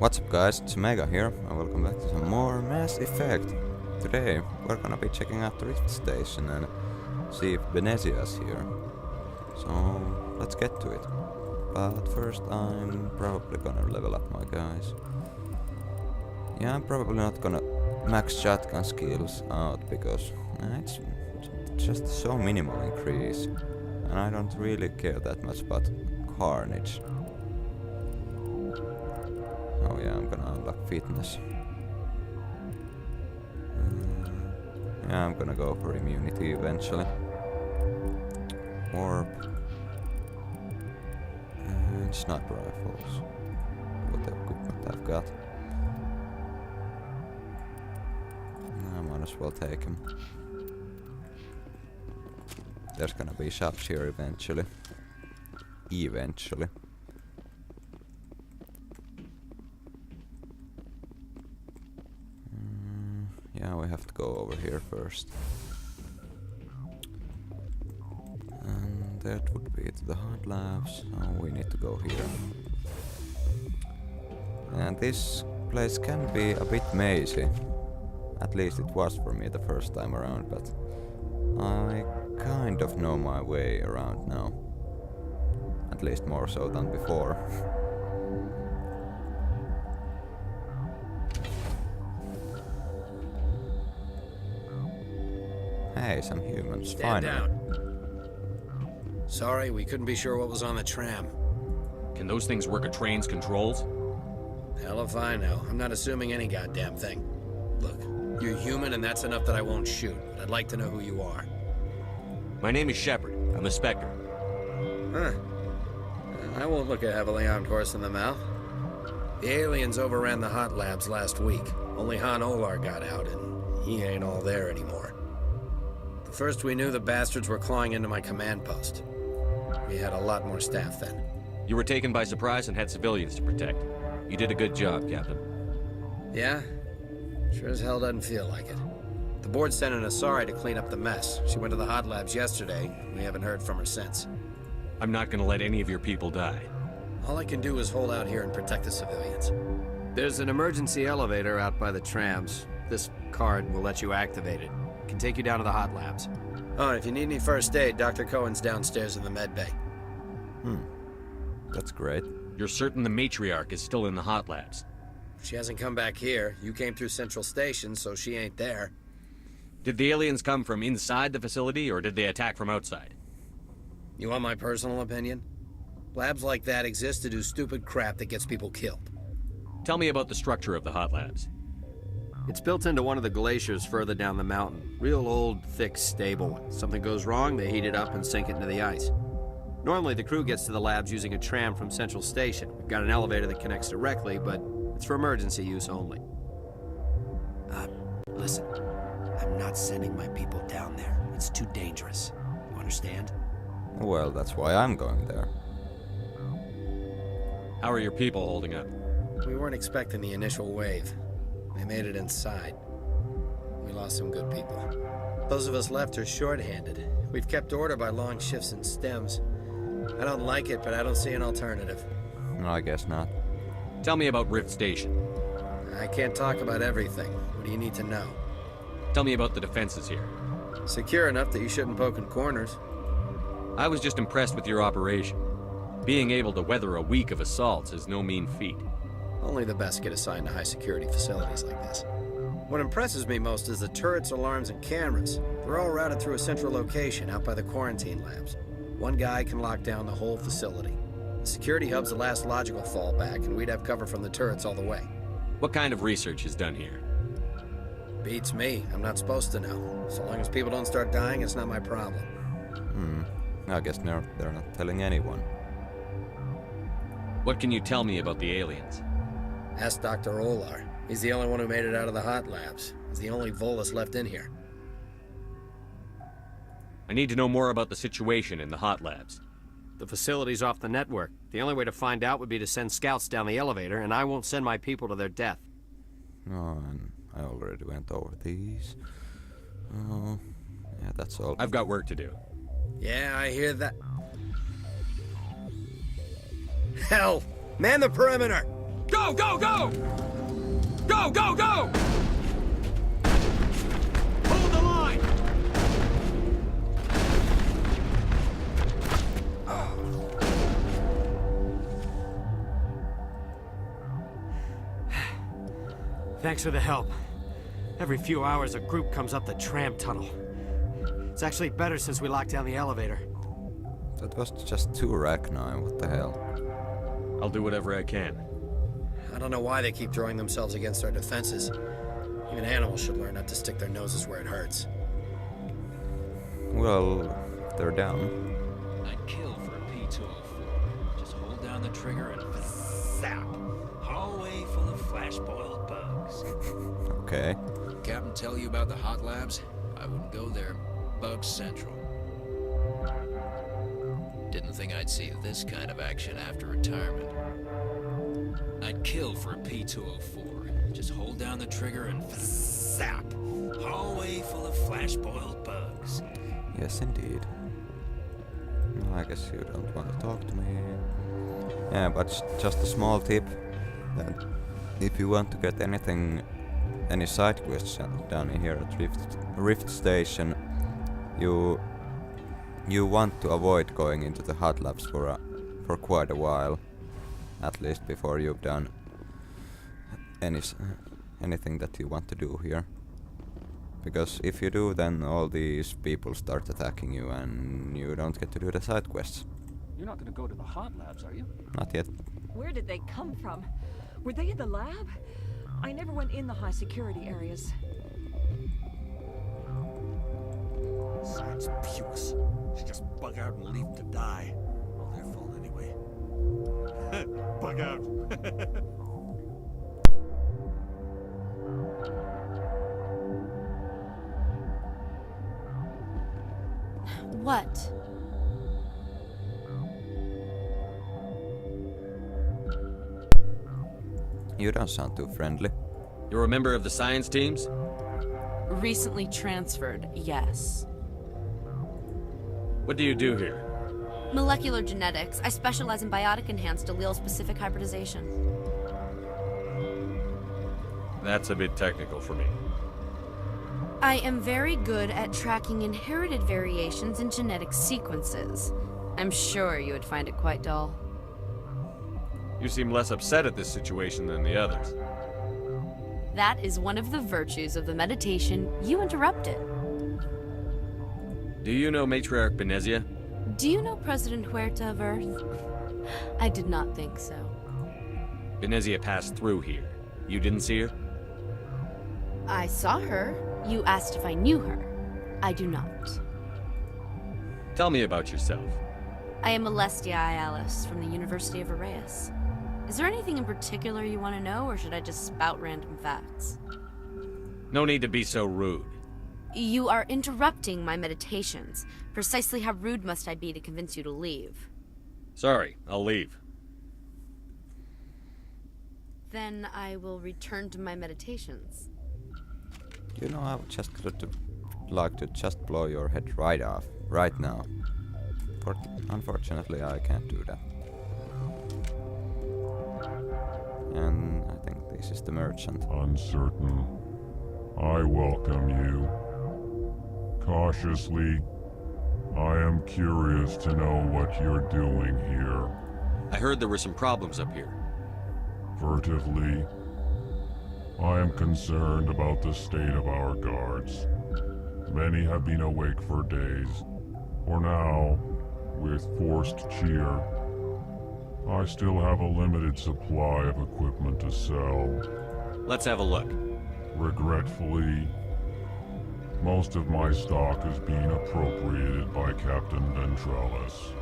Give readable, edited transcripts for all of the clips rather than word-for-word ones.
What's up guys, it's Mega here, and welcome back to some more Mass Effect. Today we're gonna be checking out the Rift Station and see if Benezia's here. So let's get to it. But first I'm probably gonna level up my guys. Yeah, I'm probably not gonna max shotgun skills out because it's just so minimal increase. And I don't really care that much about Carnage. Oh yeah, I'm gonna unlock fitness. Yeah, I'm gonna go for immunity eventually. Warp. And sniper rifles. What equipment I've got. I might as well take him. There's gonna be shops here eventually. Eventually. Yeah, we have to go over here first. And that would be to the hot labs, so we need to go here. And this place can be a bit mazy. At least it was for me the first time around, but I kind of know my way around now. At least more so than before. Hey, some humans, Stand finally. down. Sorry, we couldn't be sure what was on the tram. Can those things work a train's controls? Hell if I know. I'm not assuming any goddamn thing. Look, you're human and that's enough that I won't shoot, but I'd like to know who you are. My name is Shepard. I'm the Spectre. Huh. I won't look a heavily armed horse in the mouth. The aliens overran the hot labs last week. Only Han Olar got out, and he ain't all there anymore. The first we knew, the bastards were clawing into my command post. We had a lot more staff then. You were taken by surprise and had civilians to protect. You did a good job, Captain. Yeah? Sure as hell doesn't feel like it. The board sent an Asari to clean up the mess. She went to the hot labs yesterday. We haven't heard from her since. I'm not gonna let any of your people die. All I can do is hold out here and protect the civilians. There's an emergency elevator out by the trams. This card will let you activate it. Can take you down to the hot labs. Oh, and if you need any first aid, Dr. Cohen's downstairs in the med bay. That's great. You're certain the matriarch is still in the hot labs? She hasn't come back here. You came through Central Station, so she ain't there. Did the aliens come from inside the facility, or did they attack from outside? You want my personal opinion? Labs like that exist to do stupid crap that gets people killed. Tell me about the structure of the hot labs. It's built into one of the glaciers further down the mountain. Real old, thick, stable one. Something goes wrong, they heat it up and sink it into the ice. Normally, the crew gets to the labs using a tram from Central Station. We've got an elevator that connects directly, but it's for emergency use only. Listen. I'm not sending my people down there. It's too dangerous. You understand? Well, that's why I'm going there. How are your people holding up? We weren't expecting the initial wave. They made it inside. We lost some good people. Those of us left are short-handed. We've kept order by long shifts and stems. I don't like it, but I don't see an alternative. No, I guess not. Tell me about Rift Station. I can't talk about everything. What do you need to know? Tell me about the defenses here. Secure enough that you shouldn't poke in corners. I was just impressed with your operation. Being able to weather a week of assaults is no mean feat. Only the best get assigned to high-security facilities like this. What impresses me most is the turrets, alarms, and cameras. They're all routed through a central location out by the quarantine labs. One guy can lock down the whole facility. The security hub's the last logical fallback, and we'd have cover from the turrets all the way. What kind of research is done here? Beats me. I'm not supposed to know. So long as people don't start dying, it's not my problem. I guess they're not telling anyone. What can you tell me about the aliens? Ask Dr. Olar. He's the only one who made it out of the hot labs. He's the only Volus left in here. I need to know more about the situation in the hot labs. The facility's off the network. The only way to find out would be to send scouts down the elevator, and I won't send my people to their death. No, and I already went over these. Oh, yeah, that's all. I've got work to do. Yeah, I hear that. Hell! Man the perimeter! Go, go, go! Go, go, go! Hold the line! Thanks for the help. Every few hours, a group comes up the tram tunnel. It's actually better since we locked down the elevator. That was just 2 Ragnar, what the hell? I'll do whatever I can. I don't know why they keep throwing themselves against our defenses. Even animals should learn not to stick their noses where it hurts. Well, if they're down. I'd kill for a P-204. Just hold down the trigger and zap. Hallway full of flash-boiled bugs. Okay. Captain tell you about the hot labs? I wouldn't go there. Bug Central. Didn't think I'd see this kind of action after retirement. I'd kill for a P-204. Just hold down the trigger and zap. Hallway full of flash-boiled bugs. Yes, indeed. No, I guess you don't want to talk to me. Yeah, but just a small tip that if you want to get any side quests done here at Rift Station, you want to avoid going into the hot labs for quite a while, at least before you've done anything that you want to do here. Because if you do, then all these people start attacking you and you don't get to do the side quests. You're not gonna go to the hot labs, are you? Not yet. Where did they come from? Were they in the lab? I never went in the high security areas. Science pukes. She just bug out and leave to die. Well, their fault anyway. Bug out. What? You don't sound too friendly. You're a member of the science teams? Recently transferred, yes. What do you do here? Molecular genetics. I specialize in biotic-enhanced allele-specific hybridization. That's a bit technical for me. I am very good at tracking inherited variations in genetic sequences. I'm sure you would find it quite dull. You seem less upset at this situation than the others. That is one of the virtues of the meditation you interrupted. Do you know Matriarch Benezia? Do you know President Huerta of Earth? I did not think so. Benezia passed through here. You didn't see her? I saw her. You asked if I knew her. I do not. Tell me about yourself. I am Alestia Ayalis from the University of Arrayas. Is there anything in particular you want to know, or should I just spout random facts? No need to be so rude. You are interrupting my meditations. Precisely how rude must I be to convince you to leave? Sorry, I'll leave. Then I will return to my meditations. You know, I would just like to just blow your head right off, right now. Unfortunately, I can't do that. And I think this is the merchant. Uncertain. I welcome you. Cautiously, I am curious to know what you're doing here. I heard there were some problems up here. Furtively, I am concerned about the state of our guards. Many have been awake for days. For now, with forced cheer, I still have a limited supply of equipment to sell. Let's have a look. Regretfully, most of my stock is being appropriated by Captain Ventralis.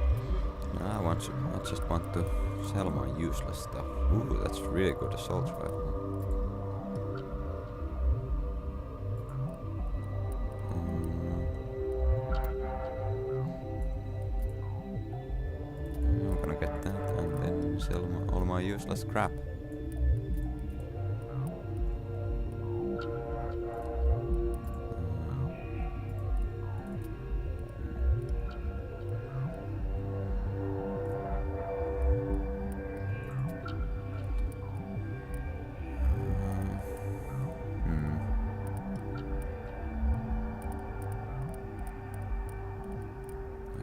I just want to sell my useless stuff. Ooh, that's really good assault rifle. I'm gonna get that and then sell all my useless crap.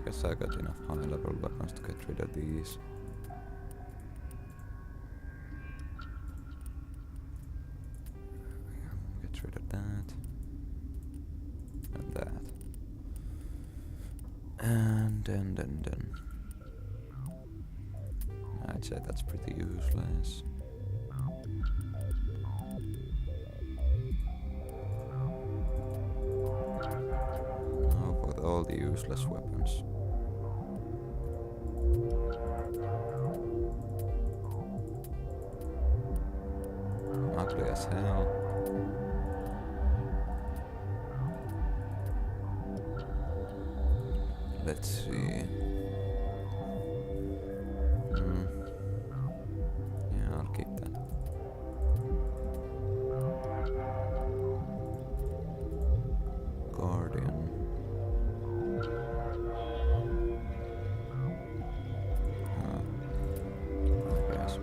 guess I got enough high level weapons to get rid of these. Get rid of that. And that. And then. I'd say that's pretty useless. Now for all the useless weapons. Ugly as hell. Let's see. Yeah, I'll keep that. Guardian. I guess.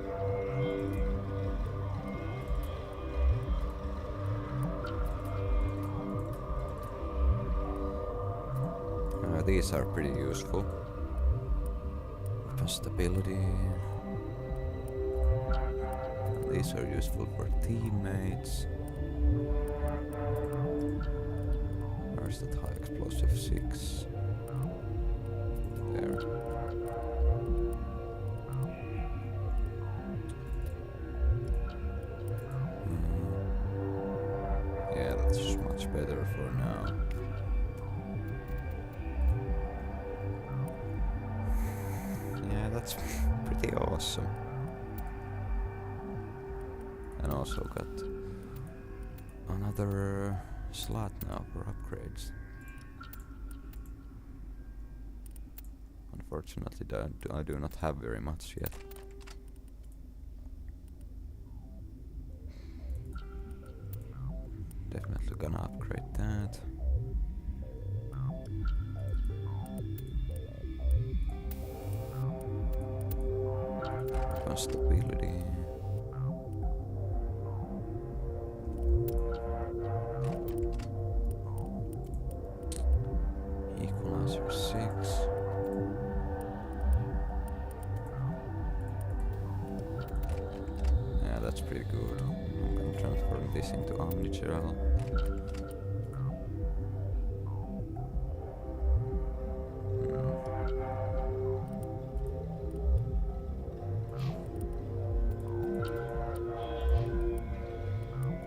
These are pretty useful. Weapon stability. These are useful for teammates. Where's that high explosive 6? There. Yeah, that's much better for now. Yeah, that's pretty awesome. And also got another slot now for upgrades. Unfortunately, I do not have very much yet. Definitely gonna upgrade that. Stability. Equalizer 6. Yeah, that's pretty good. I'm gonna transform this into Omnichannel.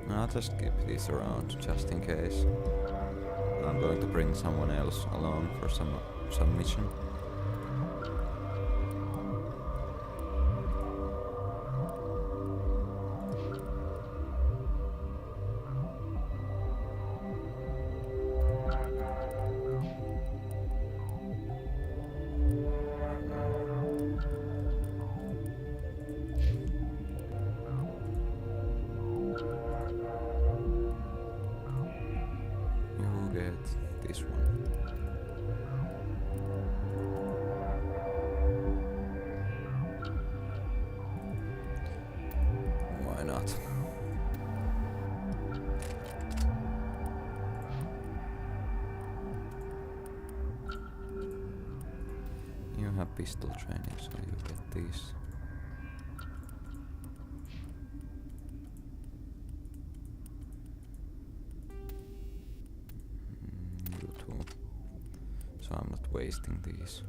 I'll just keep these around just in case. I'm going to bring someone else along for some mission. This one. Why not? You have pistol training, so you get these. So I'm not wasting these.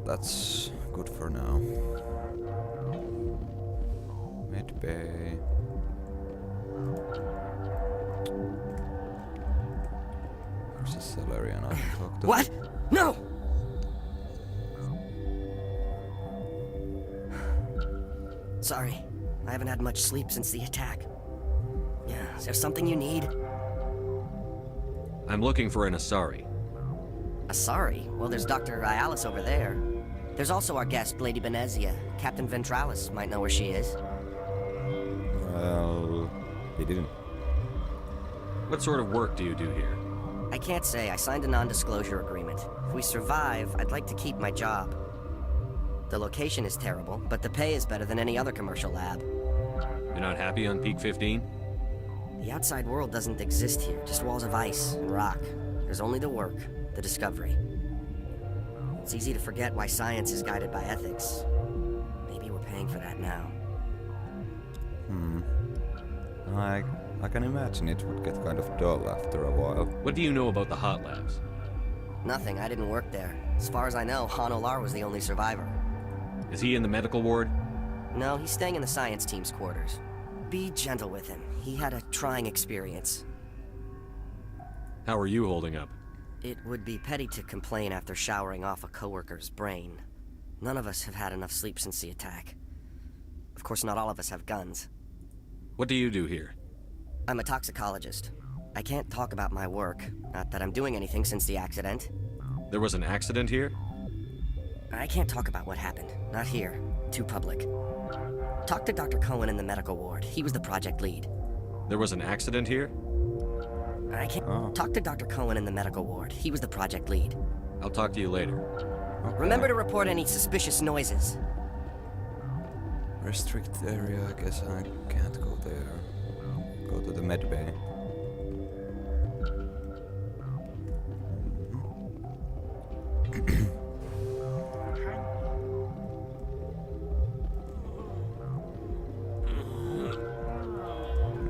That's good for now. Med bay. There's a Salarian I can talk to. What? No! Sorry, I haven't had much sleep since the attack. Yeah, is there something you need? I'm looking for an Asari. Asari? Well, there's Dr. Ialis over there. There's also our guest, Lady Benezia. Captain Ventralis might know where she is. Well, he didn't. What sort of work do you do here? I can't say. I signed a non-disclosure agreement. If we survive, I'd like to keep my job. The location is terrible, but the pay is better than any other commercial lab. You're not happy on Peak 15? The outside world doesn't exist here, just walls of ice and rock. There's only the work, the discovery. It's easy to forget why science is guided by ethics. Maybe we're paying for that now. I can imagine it would get kind of dull after a while. What do you know about the hot labs? Nothing, I didn't work there. As far as I know, Han Olar was the only survivor. Is he in the medical ward? No, he's staying in the science team's quarters. Be gentle with him. He had a trying experience. How are you holding up? It would be petty to complain after showering off a coworker's brain. None of us have had enough sleep since the attack. Of course, not all of us have guns. What do you do here? I'm a toxicologist. I can't talk about my work. Not that I'm doing anything since the accident. There was an accident here? I can't talk about what happened. Not here. Too public. Talk to Dr. Cohen in the medical ward. He was the project lead. There was an accident here? I can't... Talk to Dr. Cohen in the medical ward. He was the project lead. I'll talk to you later. Okay. Remember to report any suspicious noises. Restricted area, I guess I can't go there. Go to the med bay.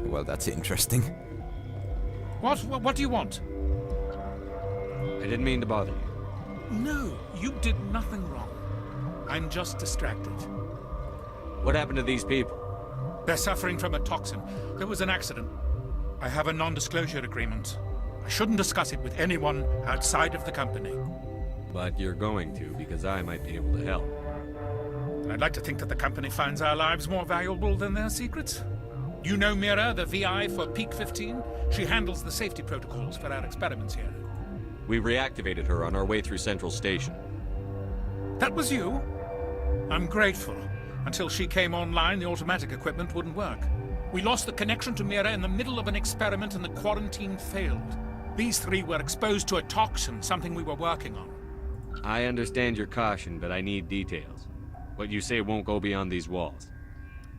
Well, that's interesting. What do you want? I didn't mean to bother you. No, you did nothing wrong. I'm just distracted. What happened to these people? They're suffering from a toxin. There was an accident. I have a non-disclosure agreement. I shouldn't discuss it with anyone outside of the company. But you're going to, because I might be able to help. I'd like to think that the company finds our lives more valuable than their secrets. You know Mira, the VI for Peak 15? She handles the safety protocols for our experiments here. We reactivated her on our way through Central Station. That was you? I'm grateful. Until she came online, the automatic equipment wouldn't work. We lost the connection to Mira in the middle of an experiment and the quarantine failed. These three were exposed to a toxin, something we were working on. I understand your caution, but I need details. What you say won't go beyond these walls.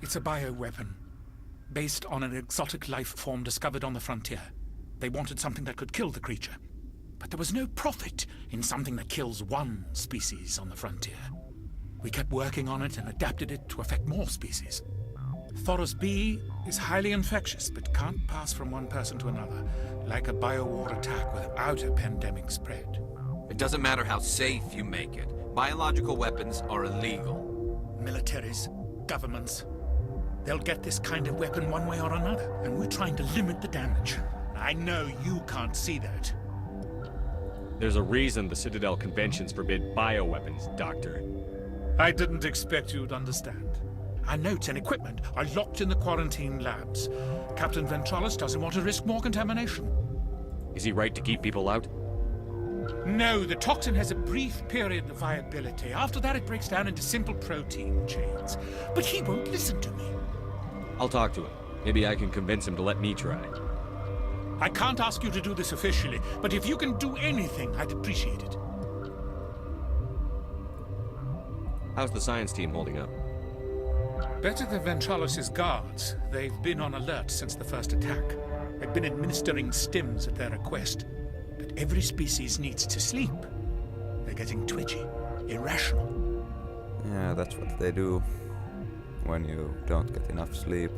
It's a bioweapon, based on an exotic life form discovered on the frontier. They wanted something that could kill the creature. But there was no profit in something that kills one species on the frontier. We kept working on it and adapted it to affect more species. Thoros B is highly infectious, but can't pass from one person to another, like a biowar attack without a pandemic spread. It doesn't matter how safe you make it. Biological weapons are illegal. Militaries, governments, they'll get this kind of weapon one way or another, and we're trying to limit the damage. I know you can't see that. There's a reason the Citadel conventions forbid bioweapons, Doctor. I didn't expect you'd understand. Our notes and equipment are locked in the quarantine labs. Captain Ventralis doesn't want to risk more contamination. Is he right to keep people out? No, the toxin has a brief period of viability. After that, it breaks down into simple protein chains. But he won't listen to me. I'll talk to him. Maybe I can convince him to let me try. I can't ask you to do this officially, but if you can do anything, I'd appreciate it. How's the science team holding up? Better than Ventralis' guards. They've been on alert since the first attack. They've been administering stims at their request. But every species needs to sleep. They're getting twitchy, irrational. Yeah, that's what they do when you don't get enough sleep.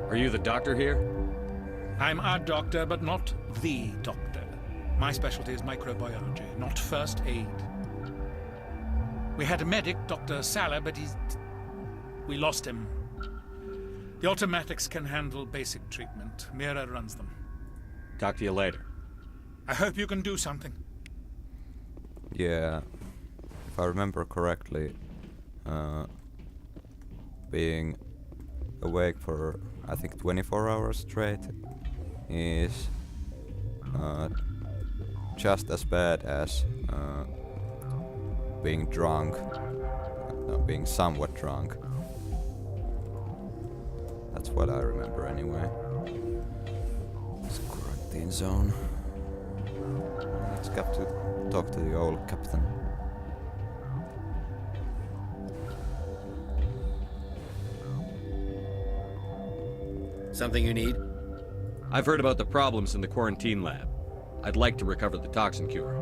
Are you the doctor here? I'm a doctor, but not the doctor. My specialty is microbiology, not first aid. We had a medic, Dr. Salah, but we lost him. The automatics can handle basic treatment. Mira runs them. Talk to you later. I hope you can do something. Yeah, if I remember correctly, being awake for, I think, 24 hours straight is just as bad as being drunk, being somewhat drunk. That's what I remember anyway. It's a quarantine zone. Let's get to talk to the old captain. Something you need? I've heard about the problems in the quarantine lab. I'd like to recover the toxin cure.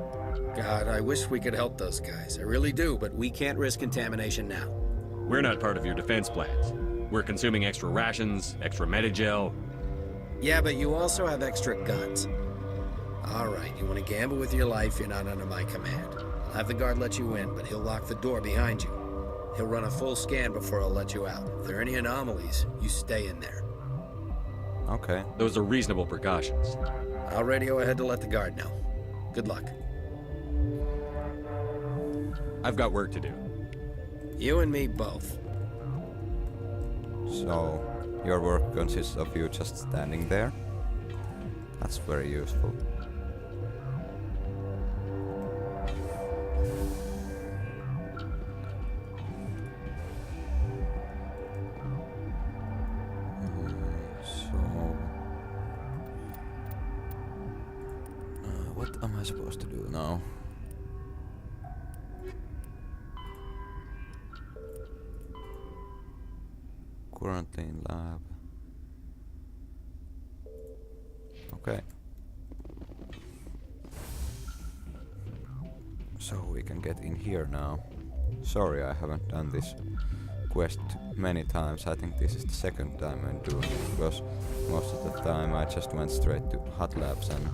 God, I wish we could help those guys. I really do, but we can't risk contamination now. We're not part of your defense plans. We're consuming extra rations, extra Medigel. Yeah, but you also have extra guns. All right, you want to gamble with your life, you're not under my command. I'll have the guard let you in, but he'll lock the door behind you. He'll run a full scan before he'll let you out. If there are any anomalies, you stay in there. Okay. Those are reasonable precautions. I'll radio ahead to let the guard know. Good luck. I've got work to do. You and me both. So, your work consists of you just standing there? That's very useful. What am I supposed to do now? Quarantine lab. Okay. So we can get in here now. Sorry, I haven't done this quest many times. I think this is the second time I'm doing it, because most of the time I just went straight to hot labs and,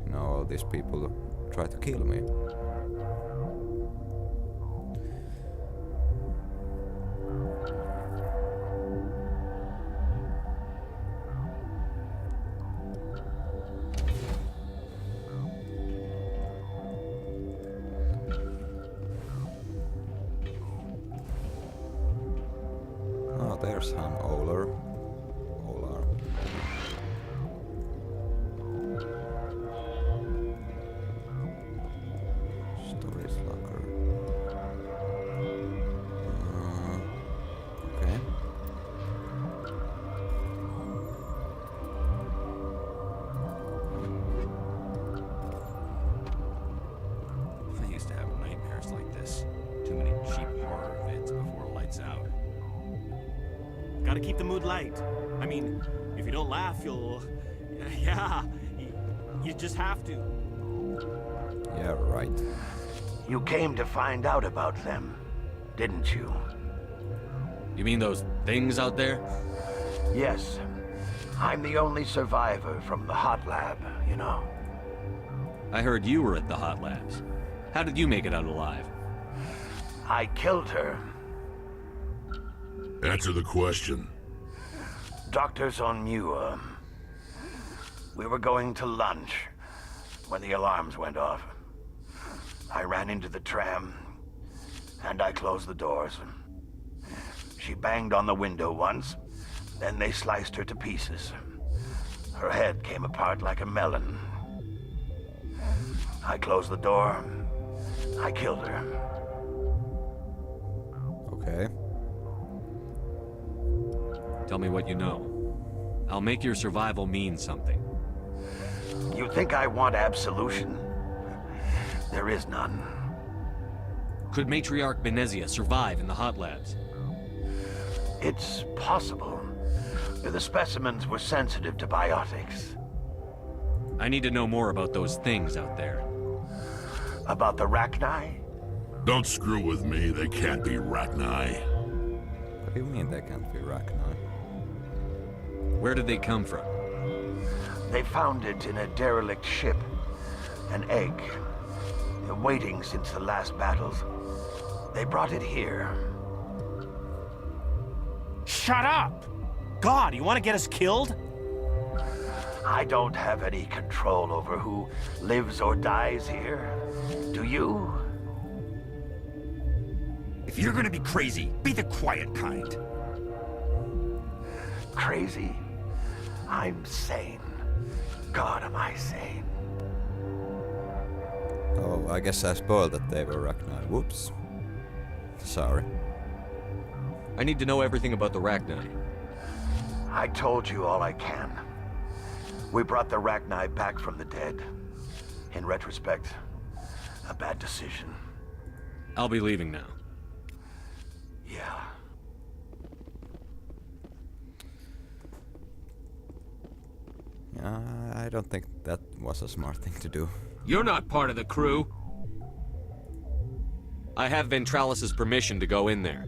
you know, all these people try to kill me. Oh, there's Han Olar. Storage locker. Okay. I used to have nightmares like this. Too many cheap horror vids before lights out. Gotta keep the mood light. I mean, if you don't laugh, you'll... Yeah, you just have to. Yeah, right. You came to find out about them, didn't you? You mean those things out there? Yes. I'm the only survivor from the hot lab, you know. I heard you were at the hot labs. How did you make it out alive? I killed her. Answer the question. Doctors on Muir. We were going to lunch when the alarms went off. I ran into the tram, and I closed the doors. She banged on the window once, then they sliced her to pieces. Her head came apart like a melon. I closed the door. I killed her. Okay. Tell me what you know. I'll make your survival mean something. You think I want absolution? There is none. Could Matriarch Benezia survive in the hot labs? It's possible. The specimens were sensitive to biotics. I need to know more about those things out there. About the Rachni? Don't screw with me, they can't be Rachni. What do you mean they can't be Rachni? Where did they come from? They found it in a derelict ship. An egg. Waiting since the last battles. They brought it here. Shut up! God, you want to get us killed? I don't have any control over who lives or dies here. Do you? If you're gonna be crazy, be the quiet kind. Crazy? I'm sane. God, am I sane? Oh, I guess I spoiled that they were Rachni. Whoops. Sorry. I need to know everything about the Rachni. I told you all I can. We brought the Rachni back from the dead. In retrospect, a bad decision. I'll be leaving now. Yeah. I don't think that was a smart thing to do. You're not part of the crew. I have Ventralis's permission to go in there.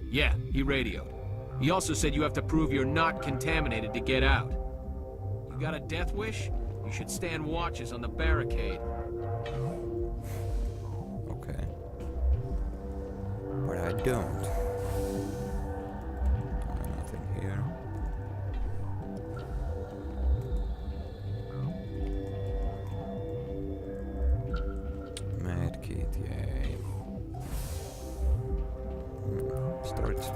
Yeah, he radioed. He also said you have to prove you're not contaminated to get out. You got a death wish? You should stand watches on the barricade. Okay. But I don't. Nothing here. Medkit, yay. Storage.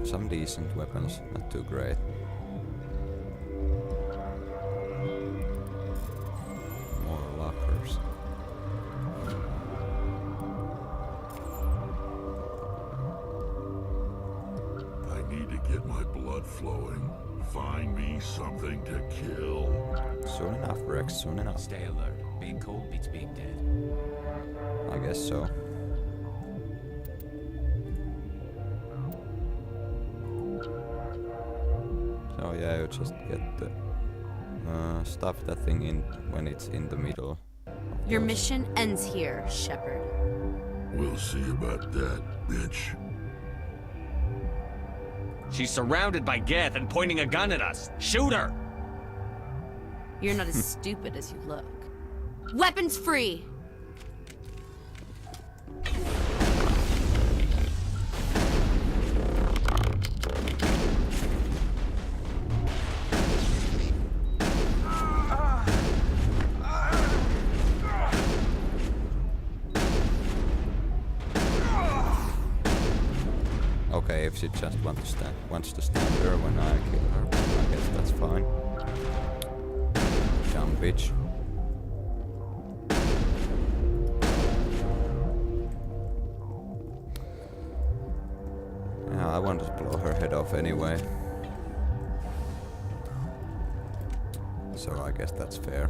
Some decent weapons, not too great. More lockers. I need to get my blood flowing. Find me something to kill. Soon enough, Rex, soon enough. Stay alert. Being cold beats being dead. I guess so. So yeah, you just get the stuff that thing in when it's in the middle. Your mission ends here, Shepard. We'll see about that, bitch. She's surrounded by Geth and pointing a gun at us. Shoot her! You're not as stupid as you look. Weapons free! Okay, if she just wants to stand there when I kill her, I guess that's fine. Dumb bitch. Yeah, I want to blow her head off anyway. So I guess that's fair.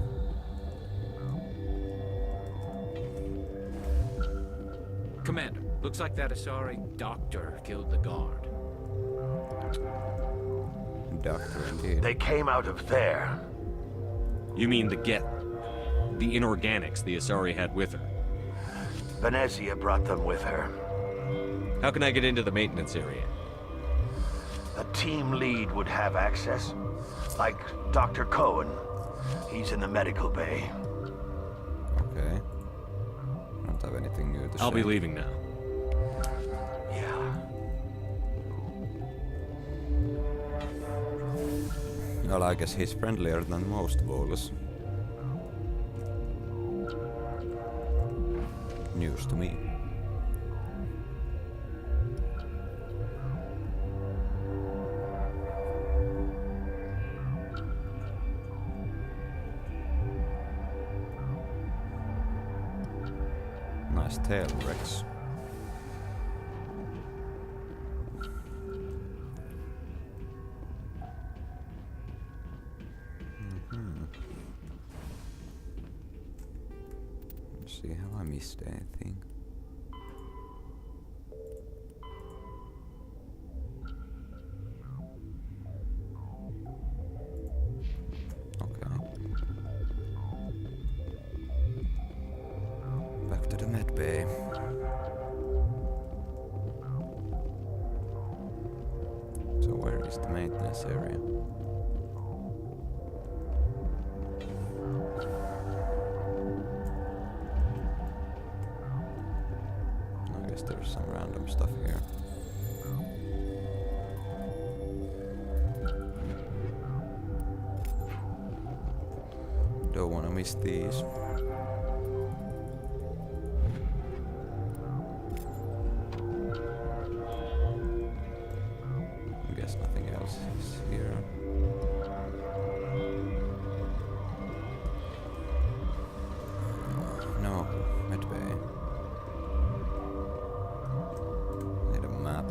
Commander, looks like that Asari doctor killed the guard. Doctor indeed. They came out of there. You mean the Geth? The inorganics the Asari had with her? Venezia brought them with her. How can I get into the maintenance area? A team lead would have access. Like Dr. Cohen. He's in the medical bay. Okay. I don't have anything new to say. I'll be leaving now. Yeah. Well, I guess he's friendlier than most Volus. News to me. Nice tail, Rex. Let's see, have I missed anything? Back to the med bay. So where is the maintenance area? I guess there's some random stuff here. Don't wanna miss these. Nothing else is here. No, medbay. Need a map.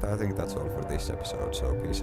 But I think that's all for this episode, so peace out.